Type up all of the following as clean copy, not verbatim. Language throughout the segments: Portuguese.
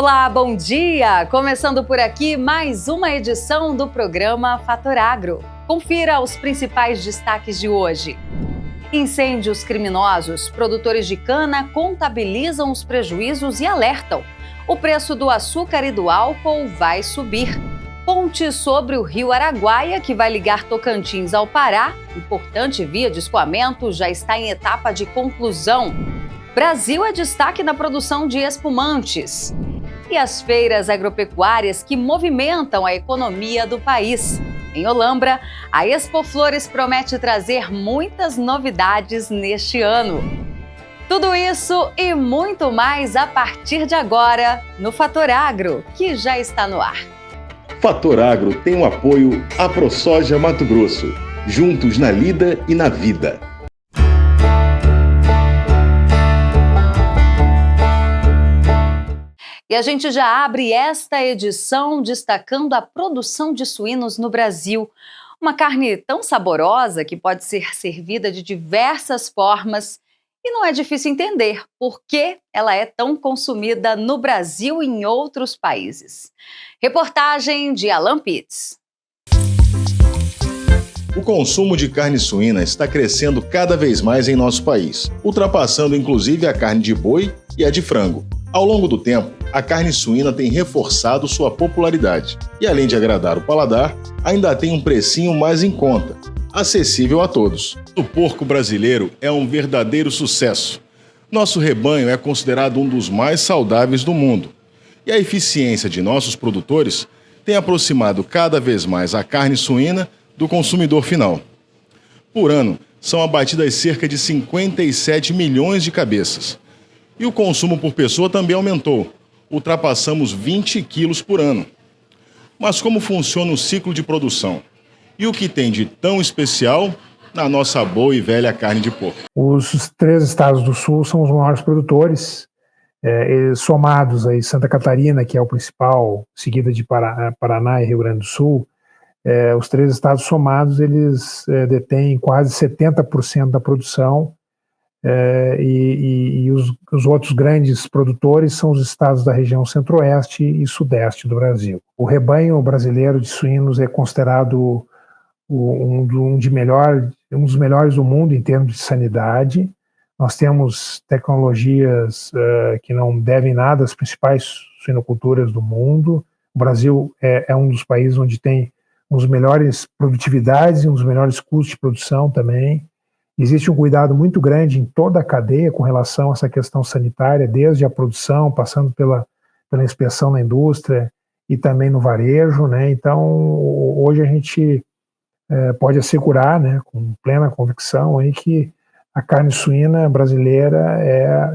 Olá, bom dia! Começando por aqui mais uma edição do programa Fator Agro. Confira os principais destaques de hoje. Incêndios criminosos, produtores de cana contabilizam os prejuízos e alertam. O preço do açúcar e do álcool vai subir. Ponte sobre o rio Araguaia, que vai ligar Tocantins ao Pará, importante via de escoamento, já está em etapa de conclusão. Brasil é destaque na produção de espumantes. E as feiras agropecuárias que movimentam a economia do país. Em Olambra, a Expo Flores promete trazer muitas novidades neste ano. Tudo isso e muito mais a partir de agora no Fator Agro, que já está no ar. Fator Agro tem o apoio AproSoja Mato Grosso, juntos na lida e na vida. E a gente já abre esta edição destacando a produção de suínos no Brasil. Uma carne tão saborosa que pode ser servida de diversas formas e não é difícil entender por que ela é tão consumida no Brasil e em outros países. Reportagem de Alan Pitts. O consumo de carne suína está crescendo cada vez mais em nosso país, ultrapassando inclusive a carne de boi e a de frango. Ao longo do tempo, a carne suína tem reforçado sua popularidade e, além de agradar o paladar, ainda tem um precinho mais em conta, acessível a todos. O porco brasileiro é um verdadeiro sucesso. Nosso rebanho é considerado um dos mais saudáveis do mundo e a eficiência de nossos produtores tem aproximado cada vez mais a carne suína do consumidor final. Por ano, são abatidas cerca de 57 milhões de cabeças. E o consumo por pessoa também aumentou. Ultrapassamos 20 quilos por ano. Mas como funciona o ciclo de produção? E o que tem de tão especial na nossa boa e velha carne de porco? Os 3 estados do sul são os maiores produtores, somados aí Santa Catarina, que é o principal, seguida de Paraná e Rio Grande do Sul. Os 3 estados somados, eles detêm quase 70% da produção. E os outros grandes produtores são os estados da região centro-oeste e sudeste do Brasil. O rebanho brasileiro de suínos é considerado um dos melhores do mundo em termos de sanidade. Nós temos tecnologias que não devem nada às principais suinoculturas do mundo. O Brasil é um dos países onde tem um dos melhores produtividades e um dos melhores custos de produção também. Existe um cuidado muito grande em toda a cadeia com relação a essa questão sanitária, desde a produção, passando pela inspeção na indústria e também no varejo, né? Então, hoje a gente pode assegurar, né, com plena convicção, aí, que a carne suína brasileira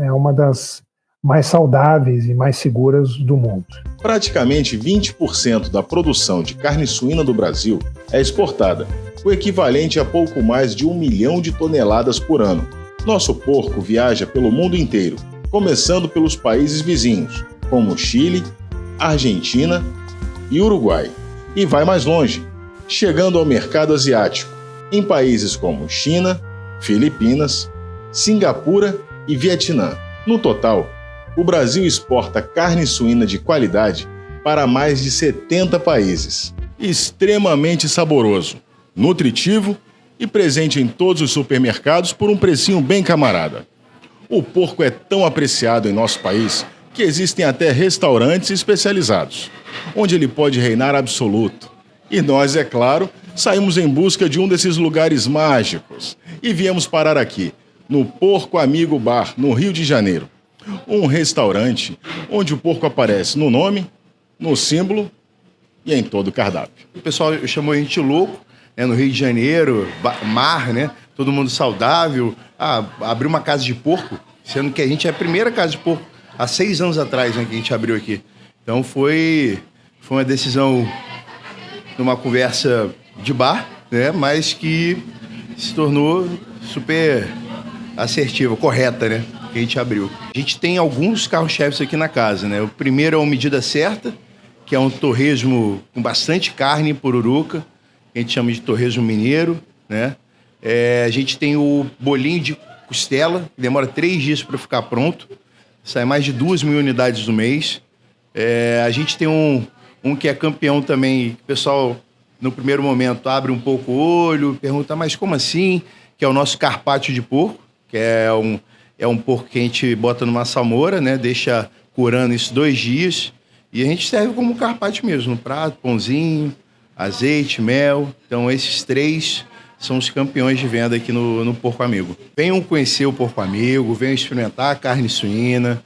é uma das mais saudáveis e mais seguras do mundo. Praticamente 20% da produção de carne suína do Brasil é exportada, o equivalente a pouco mais de 1 milhão de toneladas por ano. Nosso porco viaja pelo mundo inteiro, começando pelos países vizinhos, como Chile, Argentina e Uruguai, e vai mais longe, chegando ao mercado asiático, em países como China, Filipinas, Singapura e Vietnã. No total, o Brasil exporta carne suína de qualidade para mais de 70 países. Extremamente saboroso, nutritivo e presente em todos os supermercados por um precinho bem camarada. O porco é tão apreciado em nosso país que existem até restaurantes especializados, onde ele pode reinar absoluto. E nós, é claro, saímos em busca de um desses lugares mágicos e viemos parar aqui, no Porco Amigo Bar, no Rio de Janeiro. Um restaurante onde o porco aparece no nome, no símbolo e em todo o cardápio. O pessoal chamou a gente louco, né, no Rio de Janeiro, mar, né? Todo mundo saudável. Abriu uma casa de porco, sendo que a gente é a primeira casa de porco há 6 anos atrás, né, que a gente abriu aqui. Então foi uma decisão numa conversa de bar, né, mas que se tornou super assertiva, correta, né? Que a gente abriu. A gente tem alguns carros-chefes aqui na casa, né? O primeiro é o Medida Certa, que é um torresmo com bastante carne pururuca, que a gente chama de torresmo mineiro, né? A gente tem o bolinho de costela, que demora 3 dias para ficar pronto, sai mais de 2.000 unidades no mês. A gente tem um que é campeão também, o pessoal, no primeiro momento, abre um pouco o olho, pergunta, mas como assim? Que é o nosso carpaccio de porco, que é um porco que a gente bota numa salmoura, né? Deixa curando isso 2 dias, e a gente serve como carpaccio mesmo, no prato, pãozinho, azeite, mel. Então, esses 3 são os campeões de venda aqui no Porco Amigo. Venham conhecer o Porco Amigo, venham experimentar a carne suína.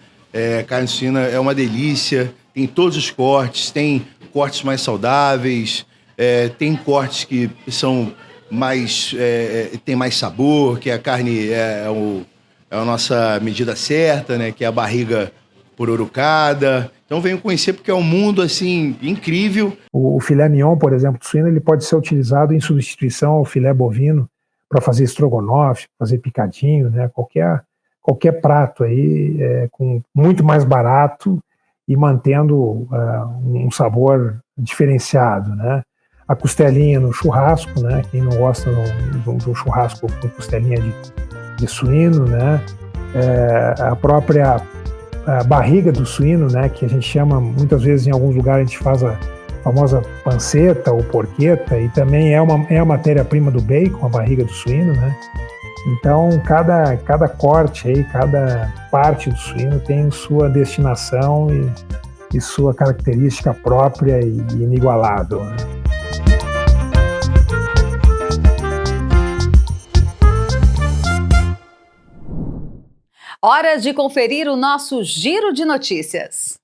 Carne suína é uma delícia, tem todos os cortes, tem cortes mais saudáveis, tem cortes que são mais, tem mais sabor, que a carne é a nossa medida certa, né? Que é a barriga pururucada. Então venham conhecer, porque é um mundo assim incrível. O filé mignon, por exemplo, de suíno, ele pode ser utilizado em substituição ao filé bovino para fazer estrogonofe, fazer picadinho, né? Qualquer prato aí com muito mais barato e mantendo um sabor diferenciado, né? A costelinha no churrasco, né? Quem não gosta do churrasco com costelinha de suíno, né? A própria barriga do suíno, né? Que a gente chama, muitas vezes em alguns lugares a gente faz a famosa panceta ou porqueta, e também é a matéria-prima do bacon, a barriga do suíno, né? Então, cada corte aí, cada parte do suíno tem sua destinação e sua característica própria e inigualável, né? Hora de conferir o nosso giro de notícias.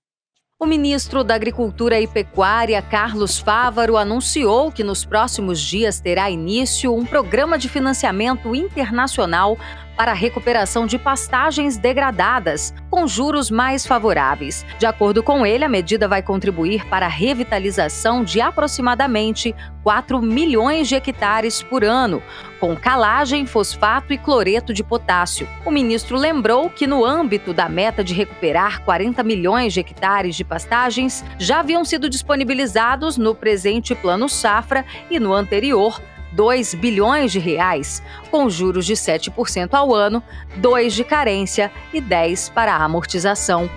O ministro da Agricultura e Pecuária, Carlos Fávaro, anunciou que nos próximos dias terá início um programa de financiamento internacional para a recuperação de pastagens degradadas, com juros mais favoráveis. De acordo com ele, a medida vai contribuir para a revitalização de aproximadamente 4 milhões de hectares por ano, com calagem, fosfato e cloreto de potássio. O ministro lembrou que, no âmbito da meta de recuperar 40 milhões de hectares de pastagens, já haviam sido disponibilizados no presente Plano Safra e no anterior 2 bilhões de reais, com juros de 7% ao ano, 2% de carência e 10% para a amortização.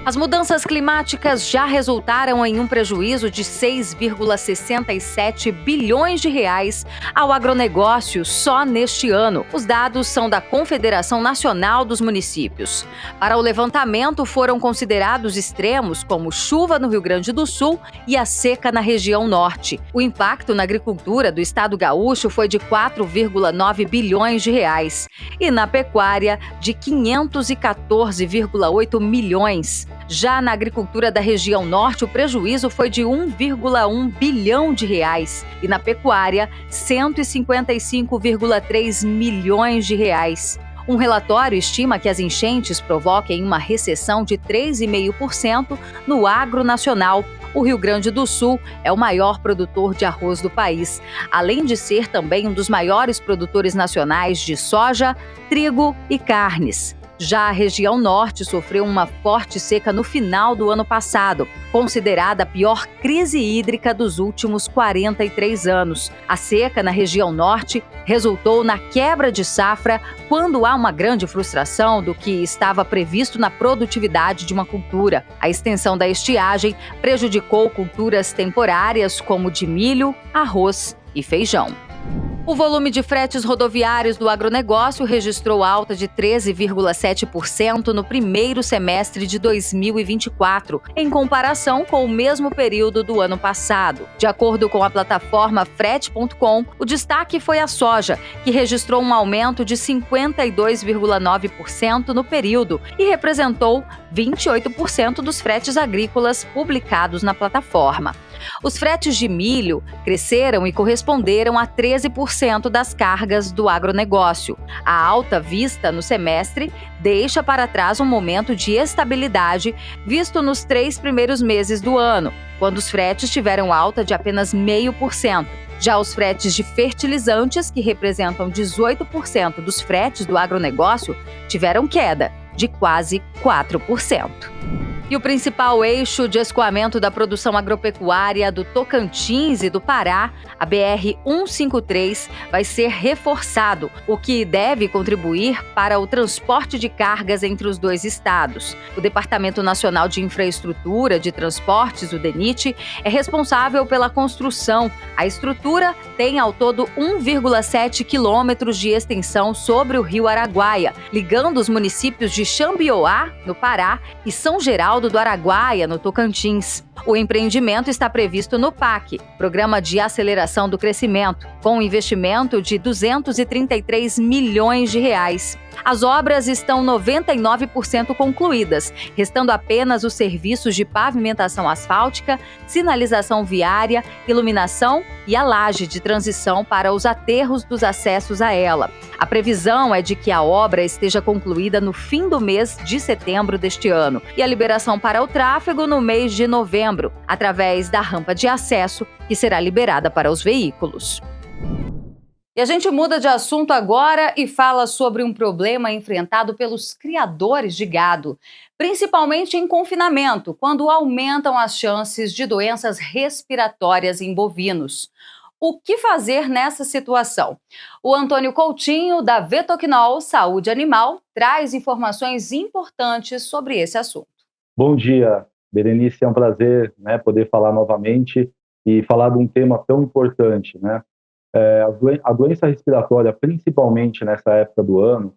As mudanças climáticas já resultaram em um prejuízo de 6,67 bilhões de reais ao agronegócio só neste ano. Os dados são da Confederação Nacional dos Municípios. Para o levantamento foram considerados extremos como chuva no Rio Grande do Sul e a seca na região norte. O impacto na agricultura do estado gaúcho foi de 4,9 bilhões de reais e na pecuária de 514,8 milhões. Já na agricultura da região norte, o prejuízo foi de 1,1 bilhão de reais e na pecuária, 155,3 milhões de reais. Um relatório estima que as enchentes provoquem uma recessão de 3,5% no agro nacional. O Rio Grande do Sul é o maior produtor de arroz do país, além de ser também um dos maiores produtores nacionais de soja, trigo e carnes. Já a região norte sofreu uma forte seca no final do ano passado, considerada a pior crise hídrica dos últimos 43 anos. A seca na região norte resultou na quebra de safra quando há uma grande frustração do que estava previsto na produtividade de uma cultura. A extensão da estiagem prejudicou culturas temporárias como de milho, arroz e feijão. O volume de fretes rodoviários do agronegócio registrou alta de 13,7% no primeiro semestre de 2024, em comparação com o mesmo período do ano passado. De acordo com a plataforma Frete.com, o destaque foi a soja, que registrou um aumento de 52,9% no período e representou 28% dos fretes agrícolas publicados na plataforma. Os fretes de milho cresceram e corresponderam a 13% das cargas do agronegócio. A alta vista no semestre deixa para trás um momento de estabilidade visto nos 3 primeiros meses do ano, quando os fretes tiveram alta de apenas 0,5%. Já os fretes de fertilizantes, que representam 18% dos fretes do agronegócio, tiveram queda de quase 4%. E o principal eixo de escoamento da produção agropecuária do Tocantins e do Pará, a BR-153, vai ser reforçado, o que deve contribuir para o transporte de cargas entre os dois estados. O Departamento Nacional de Infraestrutura de Transportes, o DENIT, é responsável pela construção. A estrutura tem ao todo 1,7 quilômetros de extensão sobre o Rio Araguaia, ligando os municípios de Xambioá, no Pará, e São Geraldo do Araguaia, no Tocantins. O empreendimento está previsto no PAC, Programa de Aceleração do Crescimento, com um investimento de 233 milhões de reais. As obras estão 99% concluídas, restando apenas os serviços de pavimentação asfáltica, sinalização viária, iluminação e a laje de transição para os aterros dos acessos a ela. A previsão é de que a obra esteja concluída no fim do mês de setembro deste ano e a liberação para o tráfego no mês de novembro, através da rampa de acesso que será liberada para os veículos. E a gente muda de assunto agora e fala sobre um problema enfrentado pelos criadores de gado, principalmente em confinamento, quando aumentam as chances de doenças respiratórias em bovinos. O que fazer nessa situação? O Antônio Coutinho, da Vetoquinol Saúde Animal, traz informações importantes sobre esse assunto. Bom dia, Berenice, é um prazer, poder falar novamente e falar de um tema tão importante, A doença respiratória, principalmente nessa época do ano,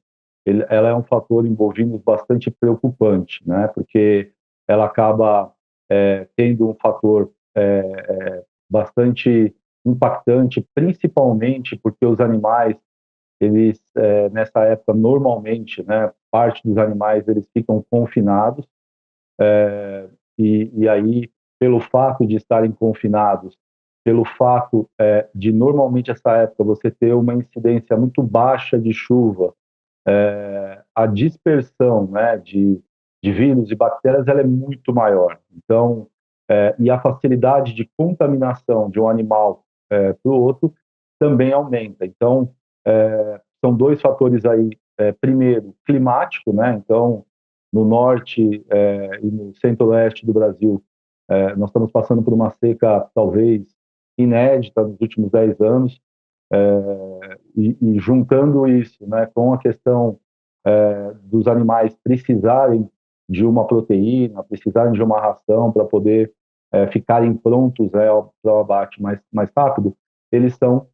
ela é um fator em bovinos bastante preocupante, porque ela acaba tendo um fator bastante impactante, principalmente porque os animais, eles nessa época normalmente, parte dos animais eles ficam confinados e aí pelo fato de estarem confinados, pelo fato de normalmente essa época você ter uma incidência muito baixa de chuva, a dispersão de vírus e bactérias ela é muito maior. Então, e a facilidade de contaminação de um animal para o outro também aumenta. Então, são dois fatores aí. Primeiro, climático, Então, no norte e no centro-oeste do Brasil, nós estamos passando por uma seca talvez inédita nos últimos 10 anos, e juntando isso com a questão dos animais precisarem de uma proteína, precisarem de uma ração para poder ficarem prontos para o abate mais rápido, eles são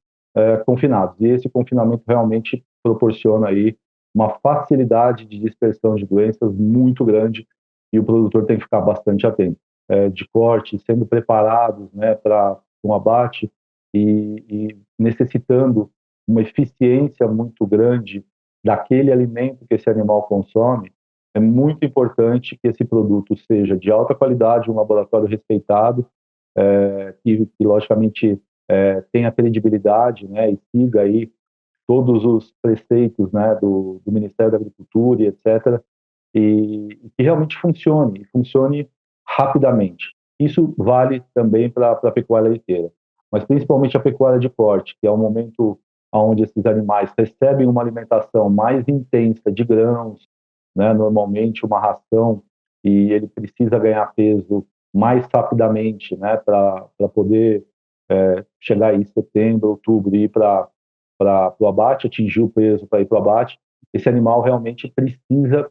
confinados. E esse confinamento realmente proporciona aí uma facilidade de dispersão de doenças muito grande e o produtor tem que ficar bastante atento. De corte, sendo preparados para um abate e necessitando uma eficiência muito grande daquele alimento que esse animal consome, é muito importante que esse produto seja de alta qualidade, um laboratório respeitado, que logicamente tenha credibilidade e siga aí todos os preceitos do Ministério da Agricultura e etc., e que realmente funcione rapidamente. Isso vale também para a pecuária leiteira, mas principalmente a pecuária de corte, que é o momento onde esses animais recebem uma alimentação mais intensa de grãos, normalmente uma ração, e ele precisa ganhar peso mais rapidamente para poder chegar aí em setembro, outubro e ir para o abate, atingir o peso para ir para o abate. Esse animal realmente precisa,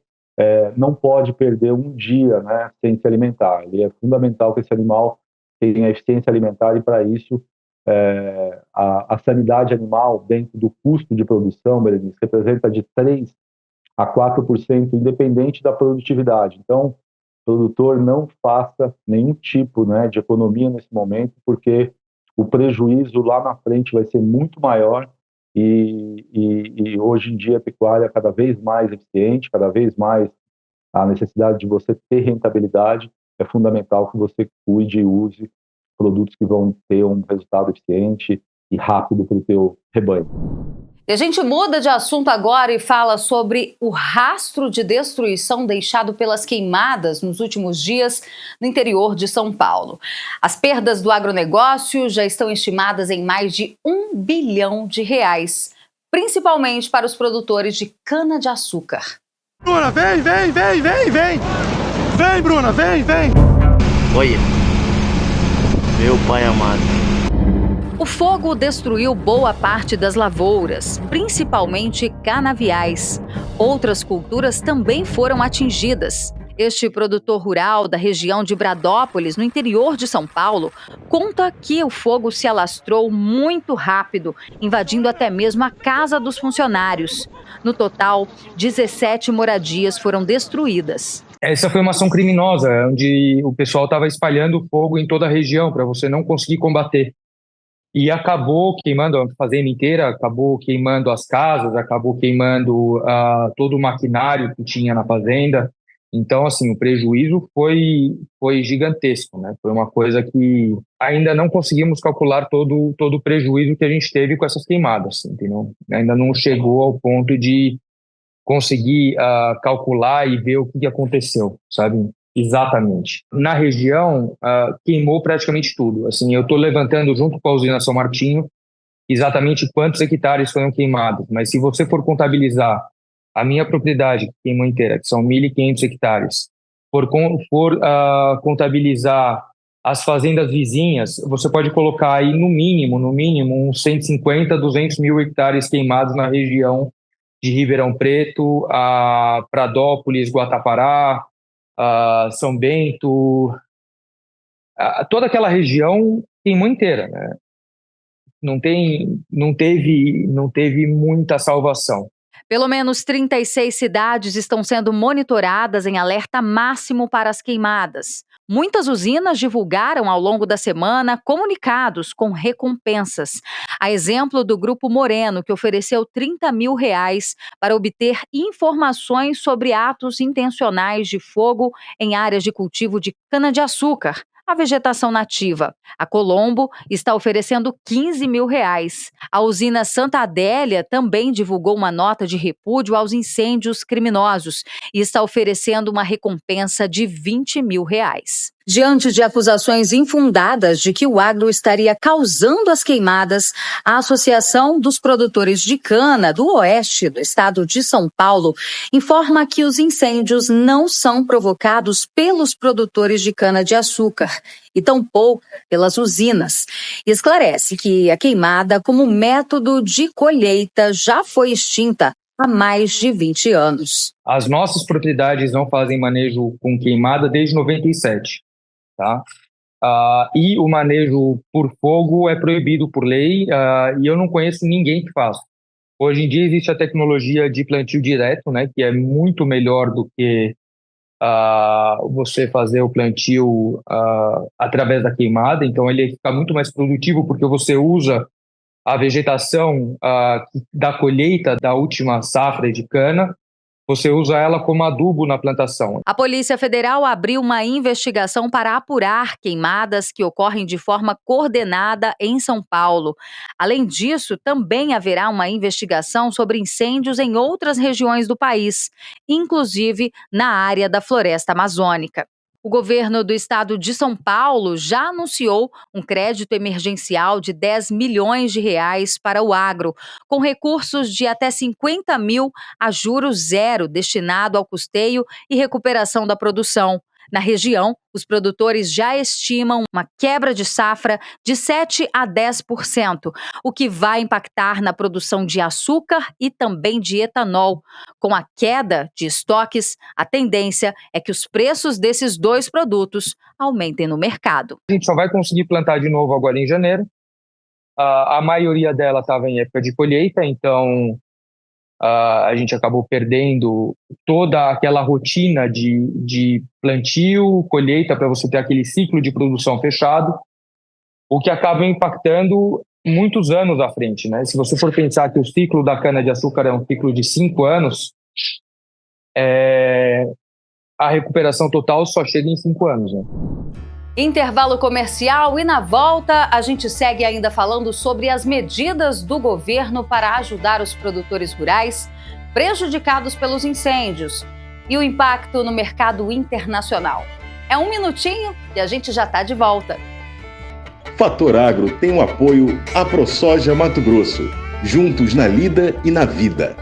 não pode perder um dia sem se alimentar. E é fundamental que esse animal tenha eficiência alimentar e para isso a sanidade animal dentro do custo de produção, Berenice, representa de 3% a 4% independente da produtividade. Então, o produtor não faça nenhum tipo de economia nesse momento, porque o prejuízo lá na frente vai ser muito maior e hoje em dia a pecuária é cada vez mais eficiente, cada vez mais a necessidade de você ter rentabilidade, é fundamental que você cuide e use produtos que vão ter um resultado eficiente e rápido para o teu rebanho. E a gente muda de assunto agora e fala sobre o rastro de destruição deixado pelas queimadas nos últimos dias no interior de São Paulo. As perdas do agronegócio já estão estimadas em mais de R$1 bilhão, principalmente para os produtores de cana-de-açúcar. Vem! Vem, Bruna, vem! Olha, meu pai amado. O fogo destruiu boa parte das lavouras, principalmente canaviais. Outras culturas também foram atingidas. Este produtor rural da região de Bradópolis, no interior de São Paulo, conta que o fogo se alastrou muito rápido, invadindo até mesmo a casa dos funcionários. No total, 17 moradias foram destruídas. Essa foi uma ação criminosa, onde o pessoal estava espalhando fogo em toda a região para você não conseguir combater. E acabou queimando a fazenda inteira, acabou queimando as casas, acabou queimando todo o maquinário que tinha na fazenda. Então, assim, o prejuízo foi gigantesco, né? Foi uma coisa que ainda não conseguimos calcular todo o prejuízo que a gente teve com essas queimadas, entendeu? Ainda não chegou ao ponto de conseguir calcular e ver o que aconteceu, sabe? Exatamente. Na região, queimou praticamente tudo. Assim, eu estou levantando, junto com a usina São Martinho, exatamente quantos hectares foram queimados. Mas se você for contabilizar a minha propriedade, que queimou inteira, que são 1.500 hectares, for contabilizar as fazendas vizinhas, você pode colocar aí no mínimo uns 150, 200 mil hectares queimados na região de Ribeirão Preto, Pradópolis, Guatapará, São Bento, toda aquela região queimou inteira, né? Não teve muita salvação. Pelo menos 36 cidades estão sendo monitoradas em alerta máximo para as queimadas. Muitas usinas divulgaram ao longo da semana comunicados com recompensas. A exemplo do Grupo Moreno, que ofereceu R$30 mil para obter informações sobre atos intencionais de fogo em áreas de cultivo de cana-de-açúcar, a vegetação nativa. A Colombo está oferecendo R$15 mil. A usina Santa Adélia também divulgou uma nota de repúdio aos incêndios criminosos e está oferecendo uma recompensa de R$20 mil. Diante de acusações infundadas de que o agro estaria causando as queimadas, a Associação dos Produtores de Cana do Oeste do estado de São Paulo informa que os incêndios não são provocados pelos produtores de cana-de-açúcar e tampouco pelas usinas. E esclarece que a queimada, como método de colheita, já foi extinta há mais de 20 anos. As nossas propriedades não fazem manejo com queimada desde 97, tá? E o manejo por fogo é proibido por lei, e eu não conheço ninguém que faça. Hoje em dia existe a tecnologia de plantio direto, né, que é muito melhor do que você fazer o plantio através da queimada. Então ele fica muito mais produtivo porque você usa a vegetação da colheita da última safra de cana, você usa ela como adubo na plantação. A Polícia Federal abriu uma investigação para apurar queimadas que ocorrem de forma coordenada em São Paulo. Além disso, também haverá uma investigação sobre incêndios em outras regiões do país, inclusive na área da floresta amazônica. O governo do estado de São Paulo já anunciou um crédito emergencial de R$10 milhões para o agro, com recursos de até 50 mil a juros zero destinado ao custeio e recuperação da produção. Na região, os produtores já estimam uma quebra de safra de 7% a 10%, o que vai impactar na produção de açúcar e também de etanol. Com a queda de estoques, a tendência é que os preços desses dois produtos aumentem no mercado. A gente só vai conseguir plantar de novo agora em janeiro. A maioria dela estava em época de colheita, então a gente acabou perdendo toda aquela rotina de plantio, colheita, para você ter aquele ciclo de produção fechado, o que acaba impactando muitos anos à frente, né? Se você for pensar que o ciclo da cana-de-açúcar é um ciclo de 5 anos, a recuperação total só chega em 5 anos, né? Intervalo comercial e na volta a gente segue ainda falando sobre as medidas do governo para ajudar os produtores rurais prejudicados pelos incêndios e o impacto no mercado internacional. É um minutinho e a gente já está de volta. Fator Agro tem o apoio AproSoja Mato Grosso, juntos na lida e na vida.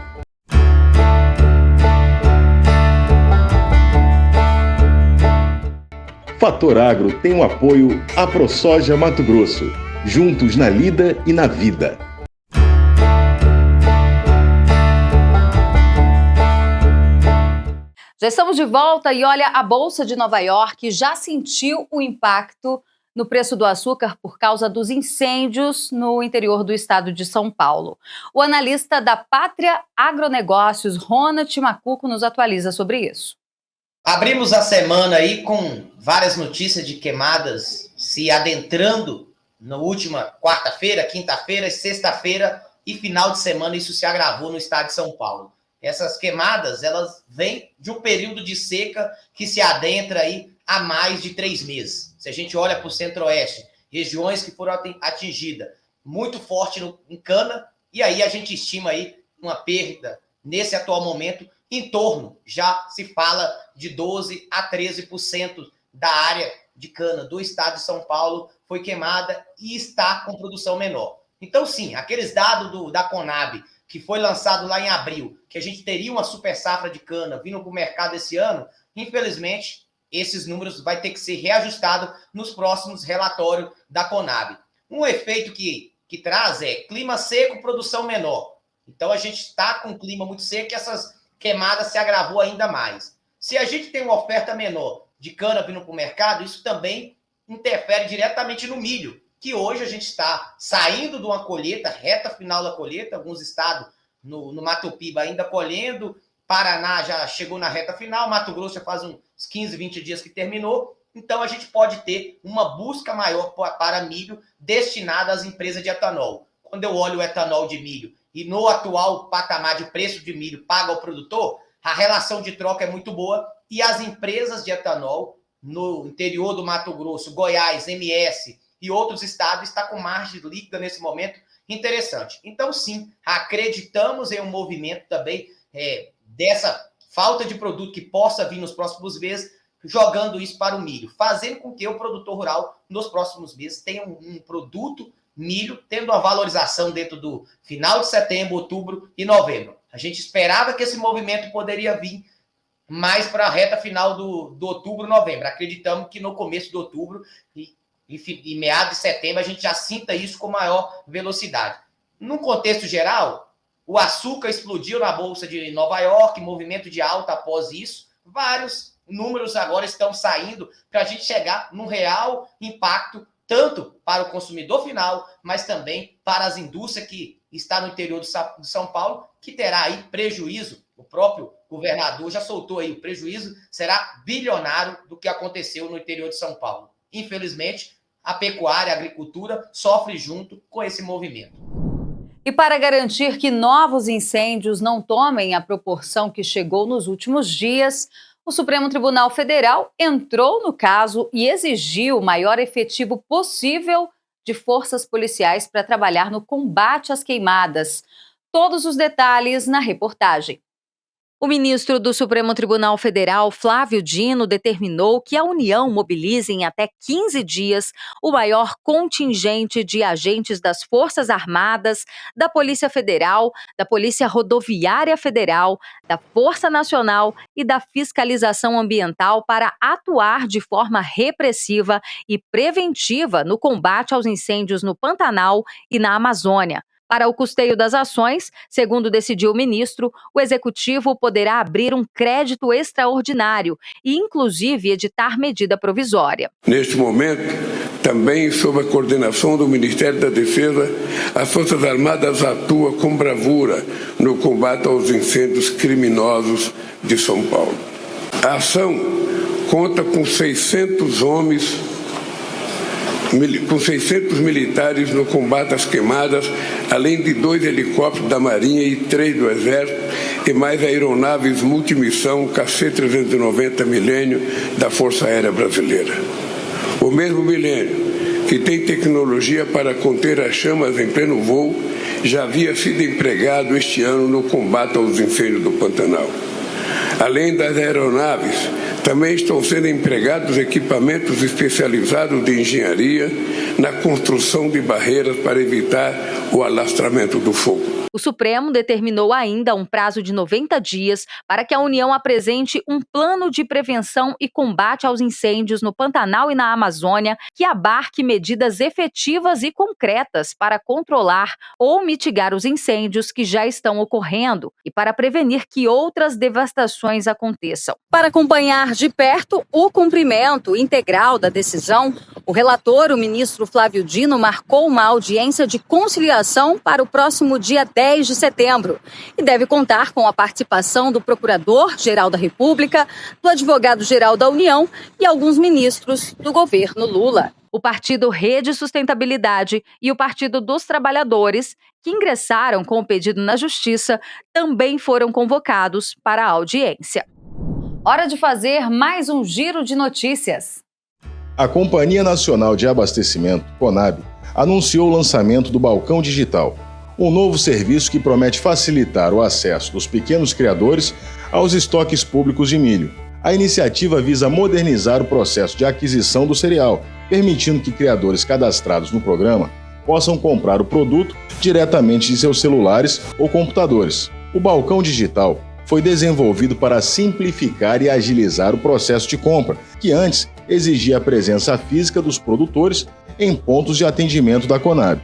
Fator Agro tem o apoio AproSoja Mato Grosso, juntos na lida e na vida. Já estamos de volta e olha, a Bolsa de Nova York já sentiu o impacto no preço do açúcar por causa dos incêndios no interior do estado de São Paulo. O analista da Pátria Agronegócios, Ronald Macuco, nos atualiza sobre isso. Abrimos a semana aí com várias notícias de queimadas se adentrando na última quarta-feira, quinta-feira, sexta-feira e final de semana. Isso se agravou no estado de São Paulo. Essas queimadas, elas vêm de um período de seca que se adentra aí há mais de 3 meses. Se a gente olha para o centro-oeste, regiões que foram atingidas muito forte em cana, e aí a gente estima aí uma perda nesse atual momento em torno, já se fala de 12% a 13% da área de cana do estado de São Paulo foi queimada e está com produção menor. Então, sim, aqueles dados da Conab, que foi lançado lá em abril, que a gente teria uma super safra de cana vindo para o mercado esse ano, infelizmente, esses números vai ter que ser reajustado nos próximos relatórios da Conab. Um efeito que traz é clima seco, produção menor. Então, a gente está com um clima muito seco e essas queimada se agravou ainda mais. Se a gente tem uma oferta menor de cana vindo para o mercado, isso também interfere diretamente no milho, que hoje a gente está saindo de uma colheita, reta final da colheita, alguns estados no Mato Piba ainda colhendo, Paraná já chegou na reta final, Mato Grosso já faz uns 15, 20 dias que terminou, então a gente pode ter uma busca maior para milho destinada às empresas de etanol. Quando eu olho o etanol de milho e no atual patamar de preço de milho paga ao produtor, a relação de troca é muito boa e as empresas de etanol no interior do Mato Grosso, Goiás, MS e outros estados estão com margem líquida nesse momento interessante. Então, sim, acreditamos em um movimento também dessa falta de produto que possa vir nos próximos meses, jogando isso para o milho, fazendo com que o produtor rural, nos próximos meses, tenha um produto milho, tendo uma valorização dentro do final de setembro, outubro e novembro. A gente esperava que esse movimento poderia vir mais para a reta final do outubro, novembro. Acreditamos que no começo de outubro e meados de setembro a gente já sinta isso com maior velocidade. Num contexto geral, o açúcar explodiu na Bolsa de Nova York, movimento de alta após isso. Vários números agora estão saindo para a gente chegar num real impacto tanto para o consumidor final, mas também para as indústrias que está no interior de São Paulo, que terá aí prejuízo. O próprio governador já soltou aí, o prejuízo será bilionário do que aconteceu no interior de São Paulo. Infelizmente, a pecuária, a agricultura sofre junto com esse movimento. E para garantir que novos incêndios não tomem a proporção que chegou nos últimos dias, o Supremo Tribunal Federal entrou no caso e exigiu o maior efetivo possível de forças policiais para trabalhar no combate às queimadas. Todos os detalhes na reportagem. O ministro do Supremo Tribunal Federal, Flávio Dino, determinou que a União mobilize em até 15 dias o maior contingente de agentes das Forças Armadas, da Polícia Federal, da Polícia Rodoviária Federal, da Força Nacional e da Fiscalização Ambiental para atuar de forma repressiva e preventiva no combate aos incêndios no Pantanal e na Amazônia. Para o custeio das ações, segundo decidiu o ministro, o Executivo poderá abrir um crédito extraordinário e, inclusive, editar medida provisória. Neste momento, também sob a coordenação do Ministério da Defesa, as Forças Armadas atuam com bravura no combate aos incêndios criminosos de São Paulo. A ação conta com 600 homens, com 600 militares no combate às queimadas, além de 2 helicópteros da Marinha e 3 do Exército, e mais aeronaves multimissão KC-390 Milênio da Força Aérea Brasileira. O mesmo Milênio, que tem tecnologia para conter as chamas em pleno voo, já havia sido empregado este ano no combate aos incêndios do Pantanal. Além das aeronaves, também estão sendo empregados equipamentos especializados de engenharia na construção de barreiras para evitar o alastramento do fogo. O Supremo determinou ainda um prazo de 90 dias para que a União apresente um plano de prevenção e combate aos incêndios no Pantanal e na Amazônia que abarque medidas efetivas e concretas para controlar ou mitigar os incêndios que já estão ocorrendo e para prevenir que outras devastações aconteçam. Para acompanhar de perto o cumprimento integral da decisão, o relator, o ministro Flávio Dino, marcou uma audiência de conciliação para o próximo dia 10 de setembro e deve contar com a participação do Procurador-Geral da República, do Advogado-Geral da União e alguns ministros do governo Lula. O Partido Rede Sustentabilidade e o Partido dos Trabalhadores, que ingressaram com o pedido na Justiça, também foram convocados para a audiência. Hora de fazer mais um giro de notícias. A Companhia Nacional de Abastecimento, CONAB, anunciou o lançamento do Balcão Digital, um novo serviço que promete facilitar o acesso dos pequenos criadores aos estoques públicos de milho. A iniciativa visa modernizar o processo de aquisição do cereal, permitindo que criadores cadastrados no programa possam comprar o produto diretamente de seus celulares ou computadores. O Balcão Digital foi desenvolvido para simplificar e agilizar o processo de compra, que antes exigia a presença física dos produtores em pontos de atendimento da CONAB.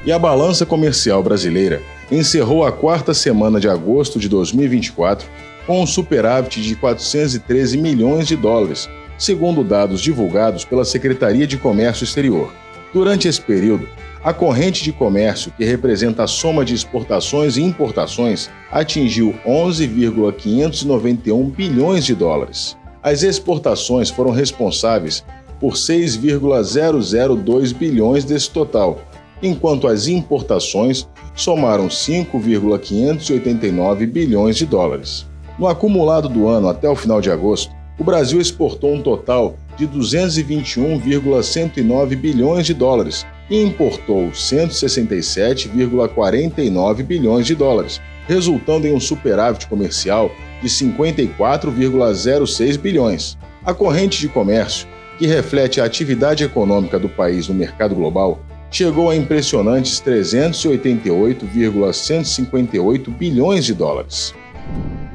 E a balança comercial brasileira encerrou a quarta semana de agosto de 2024 com um superávit de 413 milhões de dólares, segundo dados divulgados pela Secretaria de Comércio Exterior. Durante esse período, a corrente de comércio, que representa a soma de exportações e importações, atingiu 11,591 bilhões de dólares. As exportações foram responsáveis por 6,002 bilhões desse total, enquanto as importações somaram 5,589 bilhões de dólares. No acumulado do ano até o final de agosto, o Brasil exportou um total de 221,109 bilhões de dólares e importou 167,49 bilhões de dólares, resultando em um superávit comercial de 54,06 bilhões. A corrente de comércio, que reflete a atividade econômica do país no mercado global, chegou a impressionantes 388,158 bilhões de dólares.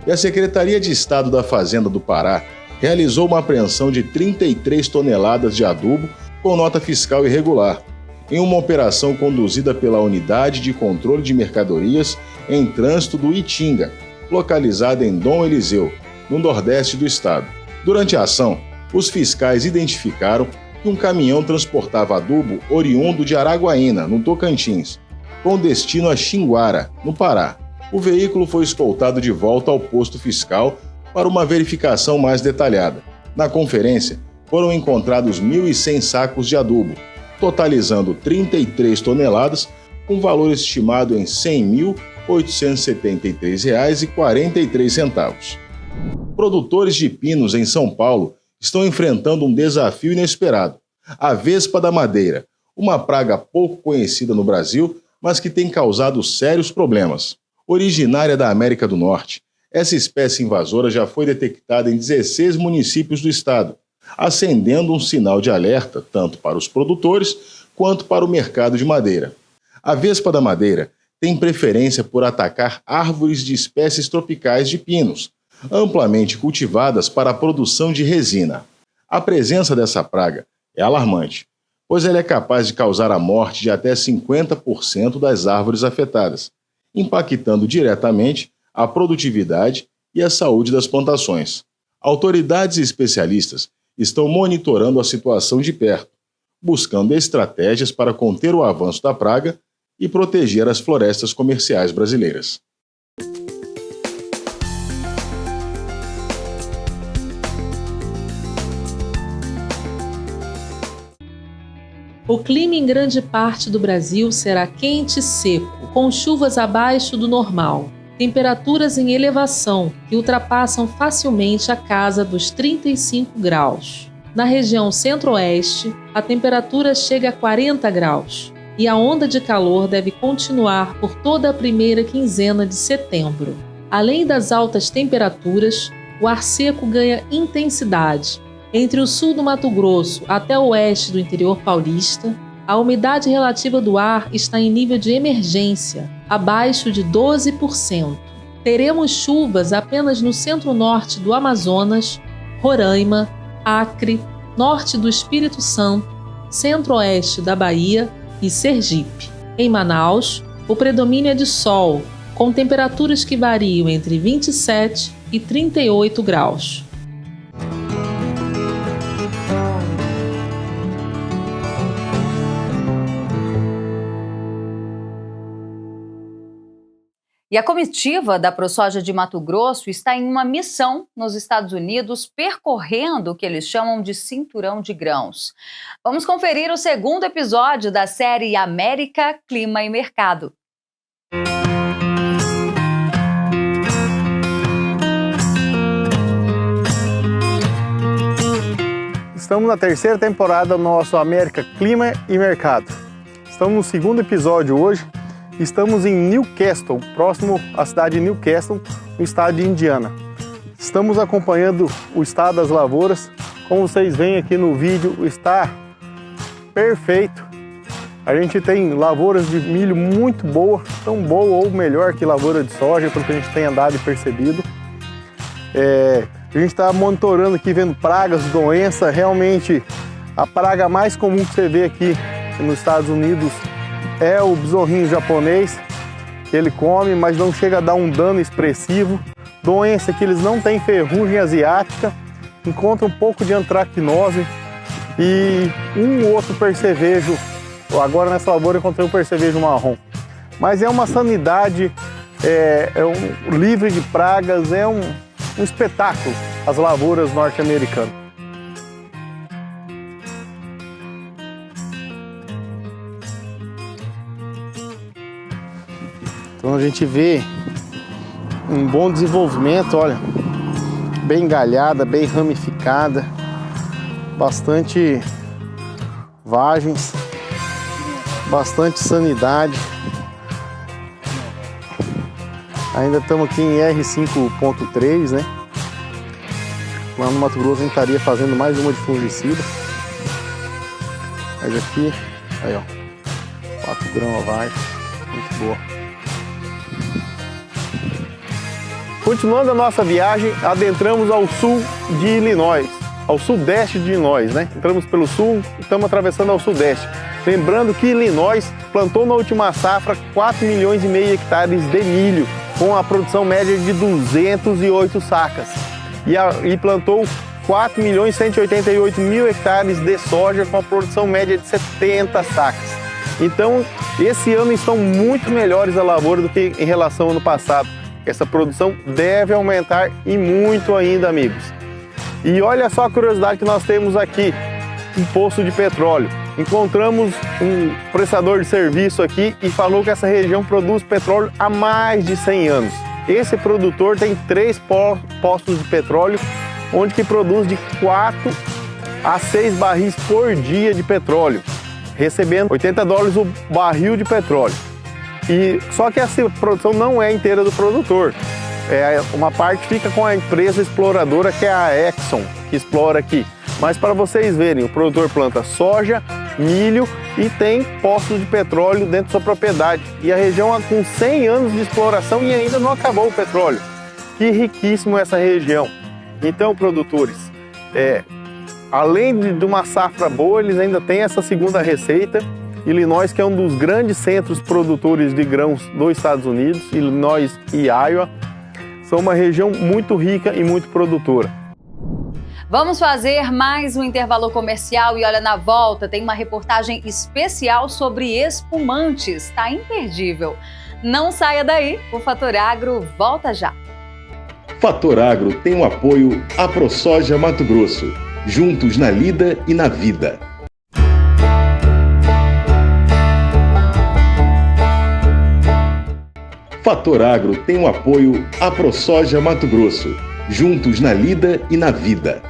E a Secretaria de Estado da Fazenda do Pará realizou uma apreensão de 33 toneladas de adubo com nota fiscal irregular, em uma operação conduzida pela Unidade de Controle de Mercadorias em Trânsito do Itinga, localizada em Dom Eliseu, no nordeste do estado. Durante a ação, os fiscais identificaram que um caminhão transportava adubo oriundo de Araguaína, no Tocantins, com destino a Xinguara, no Pará. O veículo foi escoltado de volta ao posto fiscal para uma verificação mais detalhada. Na conferência, foram encontrados 1.100 sacos de adubo, totalizando 33 toneladas, com valor estimado em R$ 100.873,43. Produtores de pinos em São Paulo estão enfrentando um desafio inesperado: a vespa da madeira, uma praga pouco conhecida no Brasil, mas que tem causado sérios problemas. Originária da América do Norte, essa espécie invasora já foi detectada em 16 municípios do estado, acendendo um sinal de alerta tanto para os produtores quanto para o mercado de madeira. A vespa da madeira tem preferência por atacar árvores de espécies tropicais de pinos, amplamente cultivadas para a produção de resina. A presença dessa praga é alarmante, pois ela é capaz de causar a morte de até 50% das árvores afetadas, impactando diretamente a produtividade e a saúde das plantações. Autoridades e especialistas estão monitorando a situação de perto, buscando estratégias para conter o avanço da praga e proteger as florestas comerciais brasileiras. O clima em grande parte do Brasil será quente e seco, com chuvas abaixo do normal. Temperaturas em elevação, que ultrapassam facilmente a casa dos 35 graus. Na região centro-oeste, a temperatura chega a 40 graus e a onda de calor deve continuar por toda a primeira quinzena de setembro. Além das altas temperaturas, o ar seco ganha intensidade. Entre o sul do Mato Grosso até o oeste do interior paulista, A umidade relativa do ar está em nível de emergência, abaixo de 12%. Teremos chuvas apenas no centro-norte do Amazonas, Roraima, Acre, norte do Espírito Santo, centro-oeste da Bahia e Sergipe. Em Manaus, o predomínio é de sol, com temperaturas que variam entre 27 e 38 graus. E a comitiva da ProSoja de Mato Grosso está em uma missão nos Estados Unidos, percorrendo o que eles chamam de cinturão de grãos. Vamos conferir o segundo episódio da série América, Clima e Mercado. Estamos na terceira temporada do nosso América, Clima e Mercado. Estamos no segundo episódio hoje. Estamos em Newcastle, próximo à cidade de Newcastle, no estado de Indiana. Estamos acompanhando o estado das lavouras. Como vocês veem aqui no vídeo, está perfeito. A gente tem lavouras de milho muito boa, tão boa ou melhor que lavoura de soja, pelo que a gente tem andado e percebido. A gente está monitorando aqui, vendo pragas, doença. Realmente, a praga mais comum que você vê aqui nos Estados Unidos é o besorrinho japonês, que ele come, mas não chega a dar um dano expressivo. Doença que eles não têm ferrugem asiática, encontra um pouco de antracnose e um outro percevejo. Agora nessa lavoura eu encontrei um percevejo marrom. Mas é uma sanidade, livre de pragas, é um espetáculo as lavouras norte-americanas. Então a gente vê um bom desenvolvimento, olha, bem galhada, bem ramificada, bastante vagens, bastante sanidade. Ainda estamos aqui em R5.3, né? Lá no Mato Grosso a gente estaria fazendo mais uma de fungicida. Mas aqui, aí ó, 4 gramas a vagem, muito boa. Continuando a nossa viagem, adentramos ao sul de Illinois, ao sudeste de Illinois, né? Entramos pelo sul e estamos atravessando ao sudeste. Lembrando que Illinois plantou na última safra 4,5 milhões de hectares de milho, com a produção média de 208 sacas. E plantou 4.188.000 hectares de soja, com a produção média de 70 sacas. Então, esse ano estão muito melhores a lavoura do que em relação ao ano passado. Essa produção deve aumentar e muito ainda, amigos. E olha só a curiosidade que nós temos aqui, um poço de petróleo. Encontramos um prestador de serviço aqui e falou que essa região produz petróleo há mais de 100 anos. Esse produtor tem 3 postos de petróleo, onde que produz de 4 a 6 barris por dia de petróleo, recebendo $80 o barril de petróleo. Só que essa produção não é inteira do produtor. Uma parte fica com a empresa exploradora, que é a Exxon, que explora aqui. Mas para vocês verem, o produtor planta soja, milho e tem postos de petróleo dentro da sua propriedade. E a região com 100 anos de exploração e ainda não acabou o petróleo. Que riquíssimo essa região. Então, produtores, além de uma safra boa, eles ainda têm essa segunda receita. Illinois, que é um dos grandes centros produtores de grãos dos Estados Unidos, Illinois e Iowa, são uma região muito rica e muito produtora. Vamos fazer mais um intervalo comercial e olha, na volta tem uma reportagem especial sobre espumantes, tá imperdível. Não saia daí, o Fator Agro volta já. Fator Agro tem o apoio à ProSoja Mato Grosso, juntos na lida e na vida. Fator Agro tem o apoio à ProSoja Mato Grosso, juntos na lida e na vida.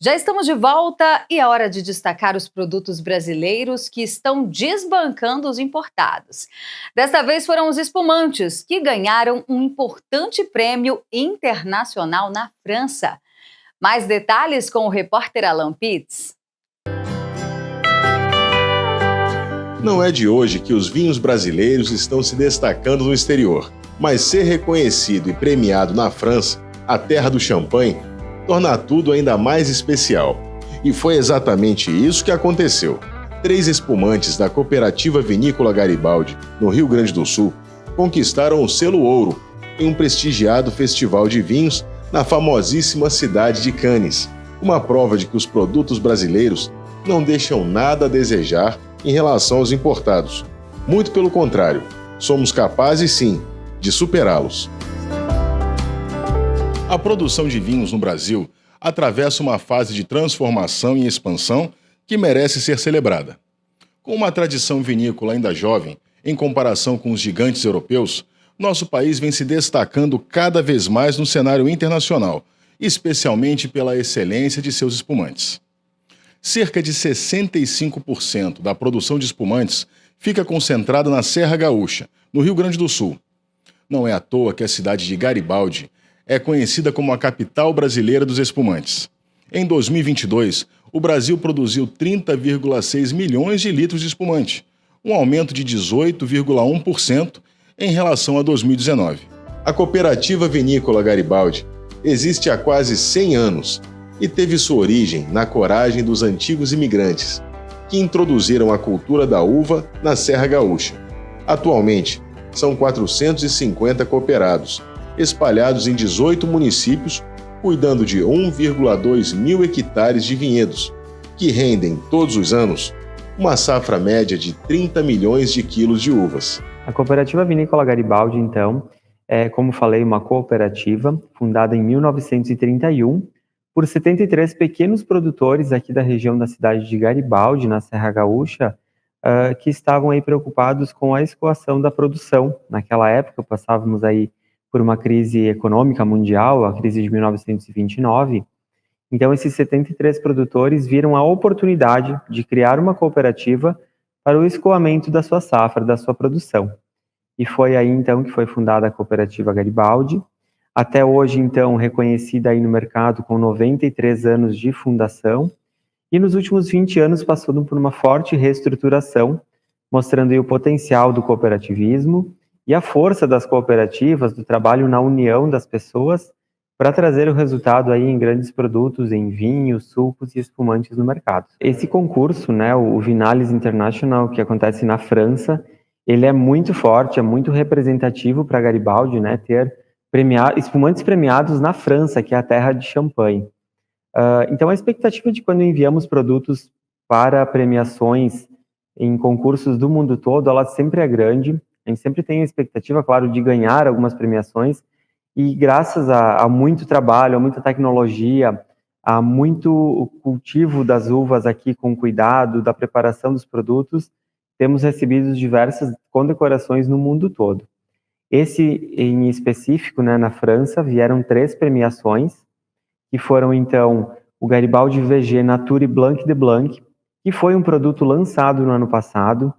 Já estamos de volta e é hora de destacar os produtos brasileiros que estão desbancando os importados. Desta vez foram os espumantes, que ganharam um importante prêmio internacional na França. Mais detalhes com o repórter Alan Pitts. Não é de hoje que os vinhos brasileiros estão se destacando no exterior, mas ser reconhecido e premiado na França, a terra do champanhe, torna tudo ainda mais especial. E foi exatamente isso que aconteceu. 3 espumantes da Cooperativa Vinícola Garibaldi, no Rio Grande do Sul, conquistaram o selo ouro em um prestigiado festival de vinhos na famosíssima cidade de Cannes, uma prova de que os produtos brasileiros não deixam nada a desejar em relação aos importados. Muito pelo contrário, somos capazes, sim, de superá-los. A produção de vinhos no Brasil atravessa uma fase de transformação e expansão que merece ser celebrada. Com uma tradição vinícola ainda jovem, em comparação com os gigantes europeus, nosso país vem se destacando cada vez mais no cenário internacional, especialmente pela excelência de seus espumantes. Cerca de 65% da produção de espumantes fica concentrada na Serra Gaúcha, no Rio Grande do Sul. Não é à toa que a cidade de Garibaldi é conhecida como a capital brasileira dos espumantes. Em 2022, o Brasil produziu 30,6 milhões de litros de espumante, um aumento de 18,1% em relação a 2019. A Cooperativa Vinícola Garibaldi existe há quase 100 anos e teve sua origem na coragem dos antigos imigrantes, que introduziram a cultura da uva na Serra Gaúcha. Atualmente, são 450 cooperados, espalhados em 18 municípios, cuidando de 1,2 mil hectares de vinhedos, que rendem, todos os anos, uma safra média de 30 milhões de quilos de uvas. A Cooperativa Vinícola Garibaldi, então, é, como falei, uma cooperativa fundada em 1931 por 73 pequenos produtores aqui da região da cidade de Garibaldi, na Serra Gaúcha, que estavam aí preocupados com a escoação da produção. Naquela época, passávamos aí por uma crise econômica mundial, a crise de 1929. Então, esses 73 produtores viram a oportunidade de criar uma cooperativa para o escoamento da sua safra, da sua produção. E foi aí, então, que foi fundada a Cooperativa Garibaldi, até hoje, então, reconhecida aí no mercado com 93 anos de fundação, e nos últimos 20 anos passando por uma forte reestruturação, mostrando aí o potencial do cooperativismo e a força das cooperativas, do trabalho na união das pessoas, para trazer o resultado aí em grandes produtos, em vinhos, sucos e espumantes no mercado. Esse concurso, né, o Vinales International, que acontece na França, ele é muito forte, é muito representativo para Garibaldi, né, ter espumantes premiados na França, que é a terra de champanhe. Então, a expectativa de quando enviamos produtos para premiações em concursos do mundo todo, ela sempre é grande. A gente sempre tem a expectativa, claro, de ganhar algumas premiações, e graças a muito trabalho, a muita tecnologia, a muito cultivo das uvas aqui com cuidado, da preparação dos produtos, temos recebido diversas condecorações no mundo todo. Esse, em específico, né, na França, vieram 3 premiações, que foram, então, o Garibaldi VG Nature Blanc de Blanc, que foi um produto lançado no ano passado.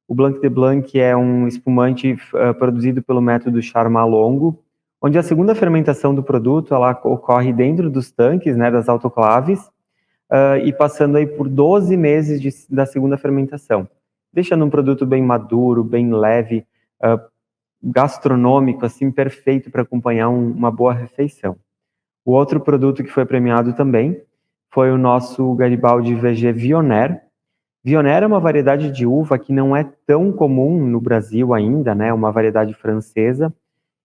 O Blanc de Blanc é um espumante produzido pelo método Charmat Longo, onde a segunda fermentação do produto ela ocorre dentro dos tanques, né, das autoclaves, e passando aí por 12 meses da segunda fermentação, deixando um produto bem maduro, bem leve, gastronômico, assim, perfeito para acompanhar uma boa refeição. O outro produto que foi premiado também foi o nosso Garibaldi VG Vionnaire. Vionnaire é uma variedade de uva que não é tão comum no Brasil ainda, né? É uma variedade francesa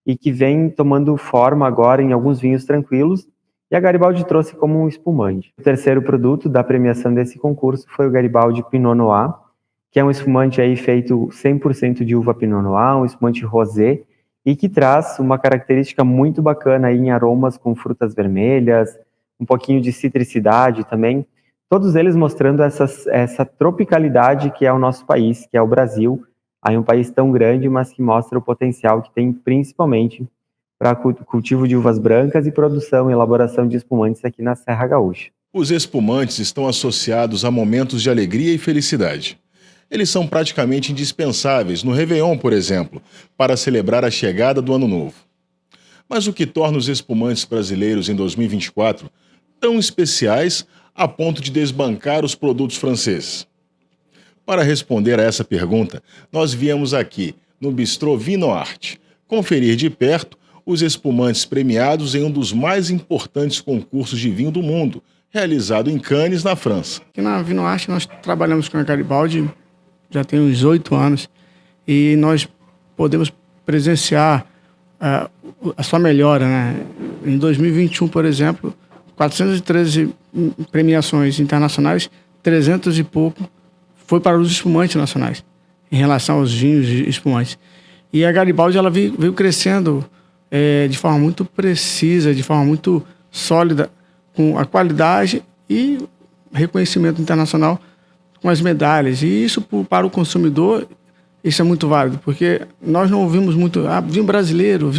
e que vem tomando forma agora em alguns vinhos tranquilos, e a Garibaldi trouxe como um espumante. O terceiro produto da premiação desse concurso foi o Garibaldi Pinot Noir, que é um espumante aí feito 100% de uva Pinot Noir, um espumante rosé, e que traz uma característica muito bacana aí em aromas com frutas vermelhas, um pouquinho de citricidade também, todos eles mostrando essa tropicalidade que é o nosso país, que é o Brasil, aí um país tão grande, mas que mostra o potencial que tem principalmente para cultivo de uvas brancas e produção e elaboração de espumantes aqui na Serra Gaúcha. Os espumantes estão associados a momentos de alegria e felicidade. Eles são praticamente indispensáveis no Réveillon, por exemplo, para celebrar a chegada do Ano Novo. Mas o que torna os espumantes brasileiros em 2024 tão especiais a ponto de desbancar os produtos franceses? Para responder a essa pergunta, nós viemos aqui, no Bistrô Vinho Art, conferir de perto os espumantes premiados em um dos mais importantes concursos de vinho do mundo, realizado em Cannes, na França. Aqui na Vinho Art nós trabalhamos com a Garibaldi já tem uns 8 anos e nós podemos presenciar a sua melhora, né? Em 2021, por exemplo, 413 premiações internacionais, 300 e pouco foi para os espumantes nacionais, em relação aos vinhos e espumantes. E a Garibaldi ela veio crescendo de forma muito precisa, de forma muito sólida, com a qualidade e reconhecimento internacional com as medalhas. E isso, para o consumidor, isso é muito válido, porque nós não ouvimos muito, vinho brasileiro.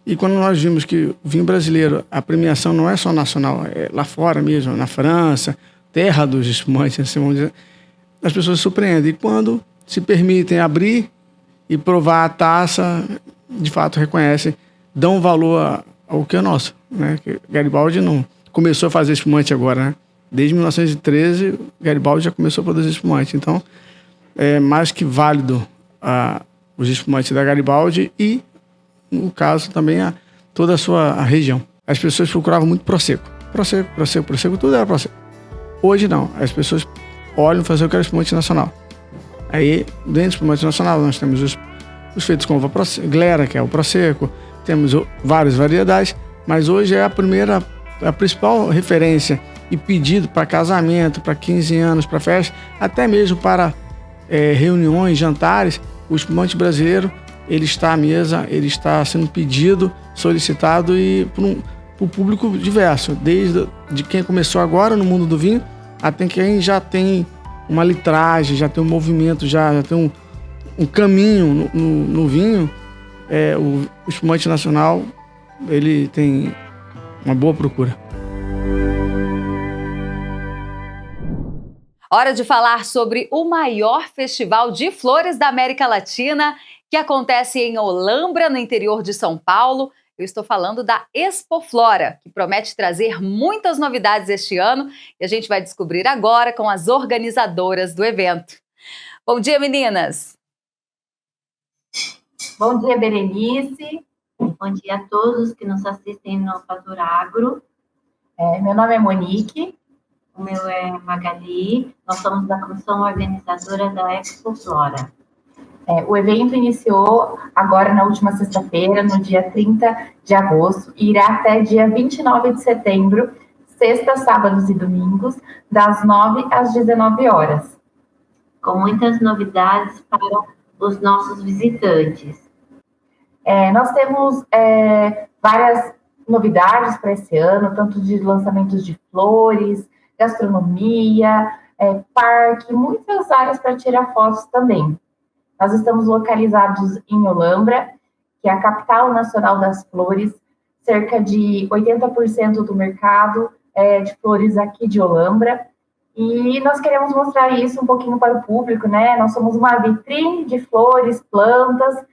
E quando nós vimos que o vinho brasileiro, a premiação não é só nacional, é lá fora mesmo, na França, terra dos espumantes, assim vamos dizer, as pessoas se surpreendem. E quando se permitem abrir e provar a taça, de fato reconhecem, dão valor ao que é nosso, né? Que Garibaldi não começou a fazer espumante agora, né? Desde 1913, Garibaldi já começou a produzir espumante. Então, é mais que válido os espumantes da Garibaldi e, no caso, também toda a sua região. As pessoas procuravam muito Prosecco, tudo era Prosecco. Hoje não, as pessoas olham fazer o que era espumante nacional. Aí, dentro do espumante nacional, nós temos os feitos com uva Glera, que é o Prosecco, temos várias variedades, mas hoje é a principal referência e pedido para casamento, para 15 anos, para festa, até mesmo para reuniões, jantares. O espumante brasileiro, ele está à mesa, ele está sendo pedido, solicitado e por um público diverso, desde de quem começou agora no mundo do vinho até quem já tem uma litragem, já tem um movimento, já tem um caminho no vinho. O espumante nacional, ele tem uma boa procura. Hora de falar sobre o maior festival de flores da América Latina, que acontece em Olambra, no interior de São Paulo. Eu estou falando da Expoflora, que promete trazer muitas novidades este ano, e a gente vai descobrir agora com as organizadoras do evento. Bom dia, meninas! Bom dia, Berenice. Bom dia a todos que nos assistem no Fator Agro. Meu nome é Monique. O meu é Magali. Nós somos da comissão organizadora da Expoflora. O evento iniciou agora na última sexta-feira, no dia 30 de agosto, e irá até dia 29 de setembro, sexta, sábados e domingos, das 9 às 19 horas. Com muitas novidades para os nossos visitantes. Nós temos várias novidades para esse ano, tanto de lançamentos de flores, gastronomia, parque, muitas áreas para tirar fotos também. Nós estamos localizados em Olambra, que é a capital nacional das flores. Cerca de 80% do mercado é de flores aqui de Olambra. E nós queremos mostrar isso um pouquinho para o público, né? Nós somos uma vitrine de flores, plantas,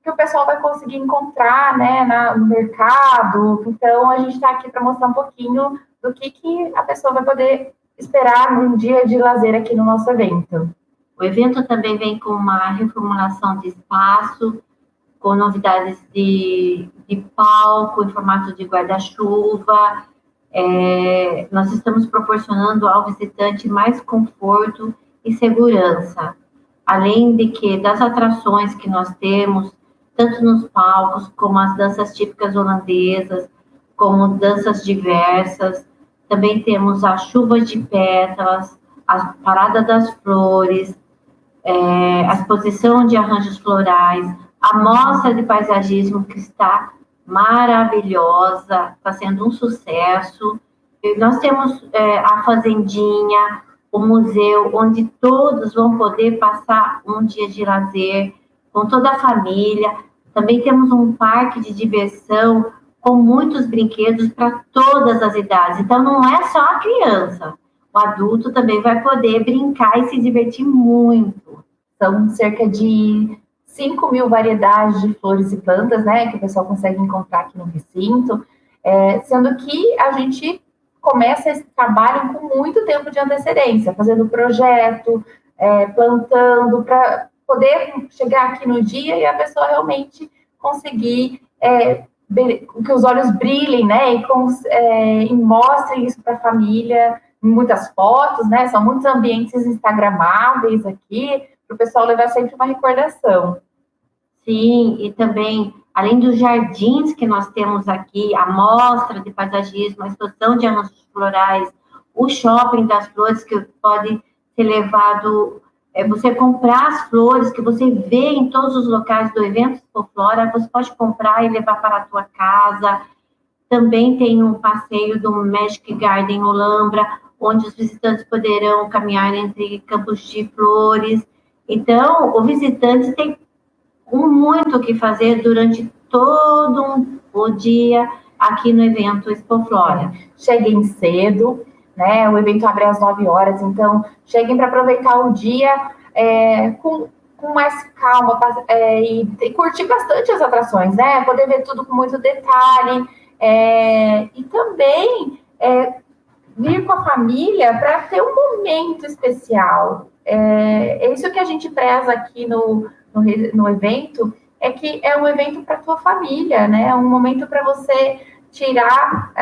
que o pessoal vai conseguir encontrar, né, no mercado. Então, a gente está aqui para mostrar um pouquinho do que a pessoa vai poder esperar num dia de lazer aqui no nosso evento. O evento também vem com uma reformulação de espaço, com novidades de palco, em formato de guarda-chuva. Nós estamos proporcionando ao visitante mais conforto e segurança. Além de que das atrações que nós temos, tanto nos palcos, como as danças típicas holandesas, como danças diversas. Também temos a chuva de pétalas, a parada das flores, a exposição de arranjos florais, a mostra de paisagismo que está maravilhosa, está sendo um sucesso. E nós temos a fazendinha, o museu, onde todos vão poder passar um dia de lazer com toda a família. Também temos um parque de diversão com muitos brinquedos para todas as idades. Então, não é só a criança. O adulto também vai poder brincar e se divertir muito. São cerca de 5.000 variedades de flores e plantas, né, que o pessoal consegue encontrar aqui no recinto, sendo que a gente começa esse trabalho com muito tempo de antecedência, fazendo projeto, plantando, para poder chegar aqui no dia e a pessoa realmente conseguir que os olhos brilhem, né, e mostrem isso para a família, muitas fotos, né, são muitos ambientes instagramáveis aqui, para o pessoal levar sempre uma recordação. Sim, e também, além dos jardins que nós temos aqui, a mostra de paisagismo, a exposição de anúncios florais, o shopping das flores, que pode ser levado, você comprar as flores que você vê em todos os locais do evento Expoflora, você pode comprar e levar para a tua casa. Também tem um passeio do Magic Garden Olambra, onde os visitantes poderão caminhar entre campos de flores. Então, o visitante tem muito o que fazer durante todo o dia aqui no evento Expoflora. Cheguem cedo, né? O evento abre às 9 horas, então cheguem para aproveitar o dia com mais calma e curtir bastante as atrações, né? Poder ver tudo com muito detalhe e também vir com a família para ter um momento especial. É isso que a gente preza aqui no evento, é que é um evento para a tua família, né? É um momento para você tirar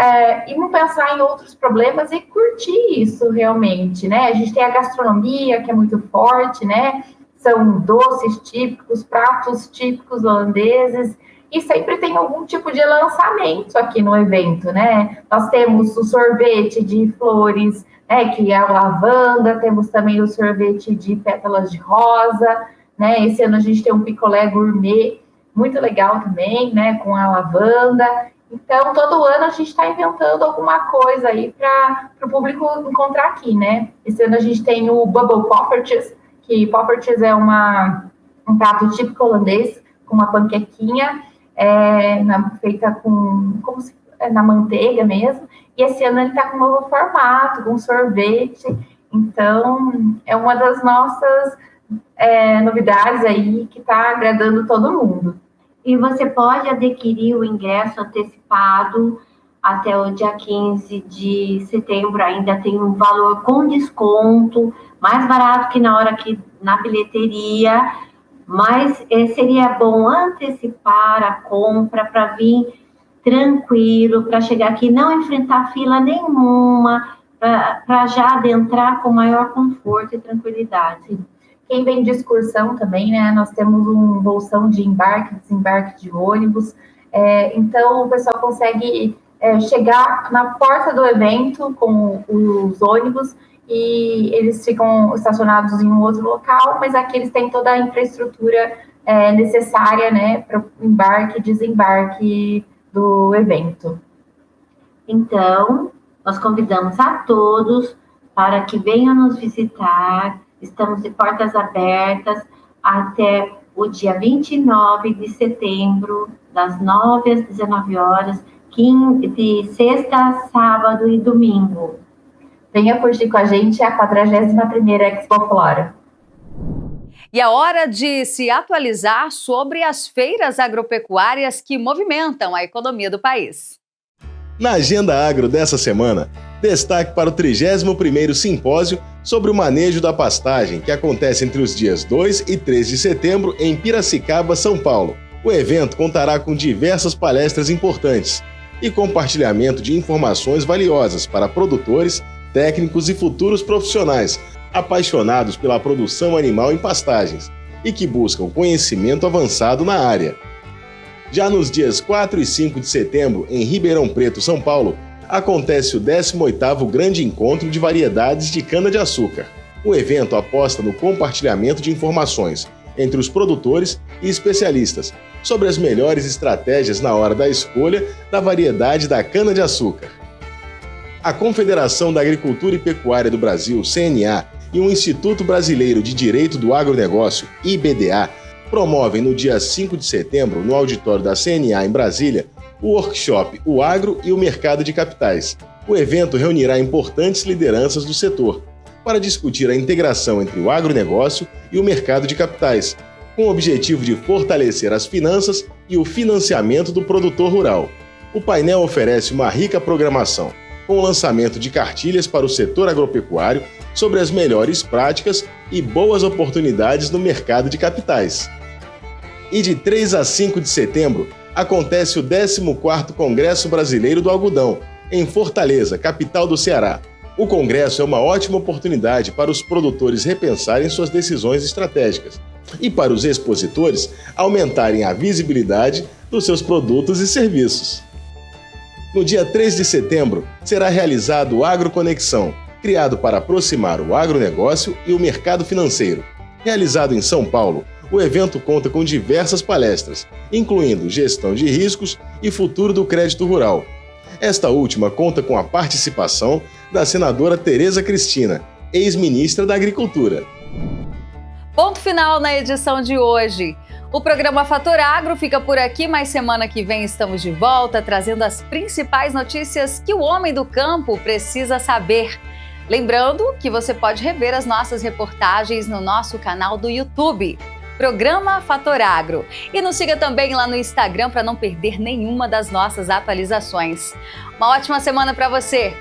e não pensar em outros problemas e curtir isso realmente, né? A gente tem a gastronomia, que é muito forte, né? São doces típicos, pratos típicos holandeses, e sempre tem algum tipo de lançamento aqui no evento, né? Nós temos o sorvete de flores, né, que é a lavanda, temos também o sorvete de pétalas de rosa, né? Esse ano a gente tem um picolé gourmet, muito legal também, né, com a lavanda. Então, todo ano a gente está inventando alguma coisa aí para o público encontrar aqui, né? Esse ano a gente tem o Bubble Poffertjes, que Poffertjes é um prato típico holandês, com uma panquequinha, feita na manteiga mesmo. E esse ano ele está com um novo formato, com sorvete. Então, é uma das nossas novidades aí que está agradando todo mundo. E você pode adquirir o ingresso antecipado até o dia 15 de setembro. Ainda tem um valor com desconto, mais barato que na hora que na bilheteria. Mas seria bom antecipar a compra para vir tranquilo, para chegar aqui, não enfrentar fila nenhuma, para já adentrar com maior conforto e tranquilidade. Quem vem de excursão também, né? Nós temos um bolsão de embarque, desembarque de ônibus. Então, o pessoal consegue chegar na porta do evento com os ônibus e eles ficam estacionados em um outro local, mas aqui eles têm toda a infraestrutura necessária, né, para o embarque e desembarque do evento. Então, nós convidamos a todos para que venham nos visitar. Estamos de portas abertas até o dia 29 de setembro, das 9 às 19 horas, de sexta, sábado e domingo. Venha curtir com a gente a 41ª Expoflora. E é hora de se atualizar sobre as feiras agropecuárias que movimentam a economia do país. Na Agenda Agro dessa semana, destaque para o 31º Simpósio sobre o manejo da pastagem, que acontece entre os dias 2 e 3 de setembro em Piracicaba, São Paulo. O evento contará com diversas palestras importantes e compartilhamento de informações valiosas para produtores, técnicos e futuros profissionais apaixonados pela produção animal em pastagens e que buscam conhecimento avançado na área. Já nos dias 4 e 5 de setembro, em Ribeirão Preto, São Paulo, acontece o 18º Grande Encontro de Variedades de Cana-de-Açúcar. O evento aposta no compartilhamento de informações entre os produtores e especialistas sobre as melhores estratégias na hora da escolha da variedade da cana-de-açúcar. A Confederação da Agricultura e Pecuária do Brasil, CNA, e o Instituto Brasileiro de Direito do Agronegócio, IBDA, promovem no dia 5 de setembro, no auditório da CNA em Brasília, o workshop O Agro e o Mercado de Capitais. O evento reunirá importantes lideranças do setor para discutir a integração entre o agronegócio e o mercado de capitais, com o objetivo de fortalecer as finanças e o financiamento do produtor rural. O painel oferece uma rica programação, com o lançamento de cartilhas para o setor agropecuário sobre as melhores práticas e boas oportunidades no mercado de capitais. E de 3 a 5 de setembro, acontece o 14º Congresso Brasileiro do Algodão, em Fortaleza, capital do Ceará. O congresso é uma ótima oportunidade para os produtores repensarem suas decisões estratégicas e para os expositores aumentarem a visibilidade dos seus produtos e serviços. No dia 3 de setembro, será realizado o AgroConexão, criado para aproximar o agronegócio e o mercado financeiro. Realizado em São Paulo, o evento conta com diversas palestras, incluindo gestão de riscos e futuro do crédito rural. Esta última conta com a participação da senadora Tereza Cristina, ex-ministra da Agricultura. Ponto final na edição de hoje. O programa Fator Agro fica por aqui, mas semana que vem estamos de volta trazendo as principais notícias que o homem do campo precisa saber. Lembrando que você pode rever as nossas reportagens no nosso canal do YouTube, Programa Fator Agro. E nos siga também lá no Instagram para não perder nenhuma das nossas atualizações. Uma ótima semana para você!